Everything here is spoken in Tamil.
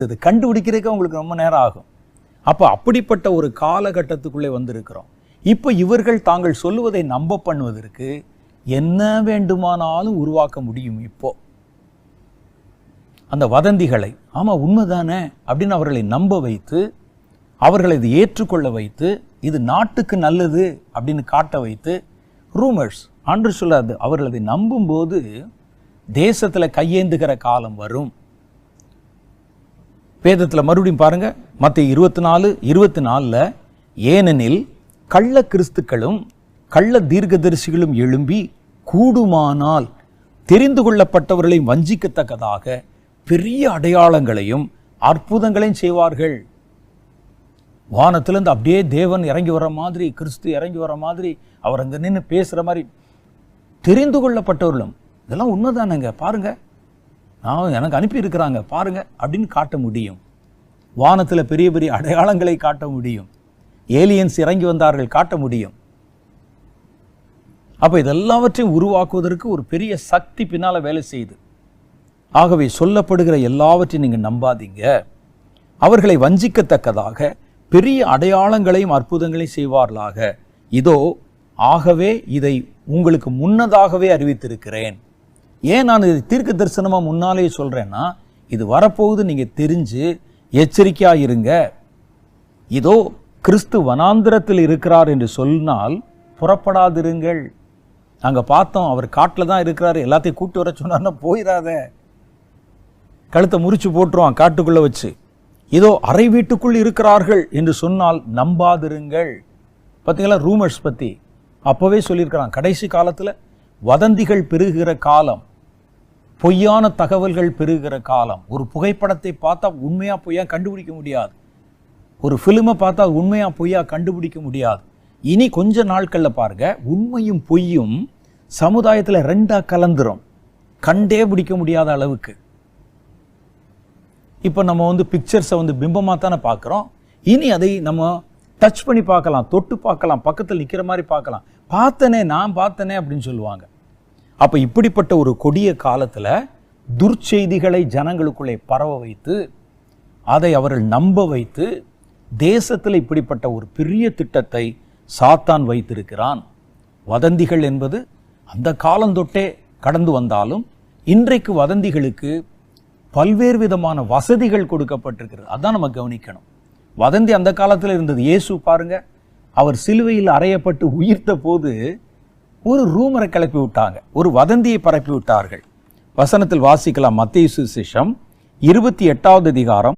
இது கண்டுபிடிக்கிறதுக்கு உங்களுக்கு ரொம்ப நேரம் ஆகும். அப்போ அப்படிப்பட்ட ஒரு காலகட்டத்துக்குள்ளே வந்திருக்கிறோம். இப்போ இவர்கள் தாங்கள் சொல்லுவதை நம்ப பண்ணுவதற்கு என்ன வேண்டுமானாலும் உருவாக்க முடியும். இப்போ அந்த வதந்திகளை ஆமாம் உண்மைதானே அப்படின்னு அவர்களை நம்ப வைத்து, அவர்களை இது ஏற்றுக்கொள்ள வைத்து, இது நாட்டுக்கு நல்லது அப்படின்னு காட்ட வைத்து, ரூமர்ஸ் அன்று சொல்லாது அவர்கள் அதை நம்பும்போது தேசத்தில் கையேந்துகிற காலம் வரும். வேதத்தில் மறுபடியும் பாருங்க, மத்தேயு 24:24 ஏனெனில் கள்ள கிறிஸ்துக்களும் கள்ள தீர்க்கதரிசிகளும் எழும்பி கூடுமானால் தெரிந்து கொள்ளப்பட்டவர்களையும் வஞ்சிக்கத்தக்கதாக பெரிய அடையாளங்களையும் அற்புதங்களையும் செய்வார்கள். வானத்திலிருந்து அப்படியே தேவன் இறங்கி வர மாதிரி, கிறிஸ்து இறங்கி வர மாதிரி, அவர் அங்கே நின்று பேசுகிற மாதிரி தெரிந்து கொள்ளப்பட்டவர்களும், இதெல்லாம் உண்மைதானங்க பாருங்க, நான் எனக்கு அனுப்பி இருக்கிறாங்க பாருங்க அப்படின்னு காட்ட முடியும். வானத்தில் பெரிய பெரிய அடையாளங்களை காட்ட முடியும். ஏலியன்ஸ் இறங்கி வந்தார்கள் காட்ட முடியும். அப்போ இதெல்லாவற்றையும் உருவாக்குவதற்கு ஒரு பெரிய சக்தி பின்னால வேலை செய்யுது. ஆகவே சொல்லப்படுகிற எல்லாவற்றையும் நீங்கள் நம்பாதீங்க. அவர்களை வஞ்சிக்கத்தக்கதாக பெரிய அடையாளங்களையும் அற்புதங்களையும் செய்வார்களாக. இதோ ஆகவே இதை உங்களுக்கு முன்னதாகவே அறிவித்திருக்கிறேன். ஏன் நான் இது தீர்க்க தரிசனமாக முன்னாலே சொல்கிறேன்னா, இது வரப்போகுது நீங்கள் தெரிஞ்சு எச்சரிக்கையாக இருங்க. இதோ கிறிஸ்து வனாந்திரத்தில் இருக்கிறார் என்று சொன்னால் புறப்படாதிருங்கள். நாங்கள் பார்த்தோம், அவர் காட்டில் தான் இருக்கிறாரு, எல்லாத்தையும் கூட்டு வர சொன்னார்னா போயிடாத, கழுத்தை முறிச்சு போட்டுருவான் காட்டுக்குள்ளே வச்சு. இதோ அறை வீட்டுக்குள் இருக்கிறார்கள் என்று சொன்னால் நம்பாதிருங்கள். பார்த்தீங்களா, ரூமர்ஸ் பற்றி அப்போவே சொல்லியிருக்கிறான். கடைசி காலத்தில் வதந்திகள் பெருகிற காலம், பொய்யான தகவல்கள் பெருகிற காலம். ஒரு புகைப்படத்தை பார்த்தா உண்மையா பொய்யா கண்டுபிடிக்க முடியாது. ஒரு ஃபிலிமை பார்த்தா உண்மையா பொய்யா கண்டுபிடிக்க முடியாது. இனி கொஞ்ச நாட்களில் பாருங்க, உண்மையும் பொய்யும் சமுதாயத்தில் ரெண்டா கலந்துரும், கண்டே பிடிக்க முடியாத அளவுக்கு. இப்போ நம்ம பிக்சர்ஸை பிம்பமாக தானே பார்க்குறோம். இனி அதை நம்ம டச் பண்ணி பார்க்கலாம், தொட்டு பார்க்கலாம், பக்கத்தில் நிற்கிற மாதிரி பார்க்கலாம். பார்த்தனே, நான் பார்த்தனே அப்படின்னு சொல்லுவாங்க. அப்போ இப்படிப்பட்ட ஒரு கொடிய காலத்தில் துர்ச்செய்திகளை ஜனங்களுக்குள்ளே பரவ வைத்து, அதை அவர்கள் நம்ப வைத்து, தேசத்தில் இப்படிப்பட்ட ஒரு பெரிய திட்டத்தை சாத்தான் வைத்திருக்கிறான். வதந்திகள் என்பது அந்த காலந்தொட்டே கடந்து வந்தாலும் இன்றைக்கு வதந்திகளுக்கு பல்வேறு விதமான வசதிகள் கொடுக்கப்பட்டிருக்கிறது. அதான் நம்ம கவனிக்கணும். வதந்தி அந்த காலத்தில் இருந்தது. இயேசு பாருங்க, அவர் சிலுவையில் அறையப்பட்டு உயிர்த்த போது ஒரு ரூமரை கிளப்பி விட்டாங்க, ஒரு வதந்தியை பரப்பி விட்டார்கள். வசனத்தில் வாசிக்கலாம். மத்தேயு சுவிசேஷம் 28வது அதிகாரம்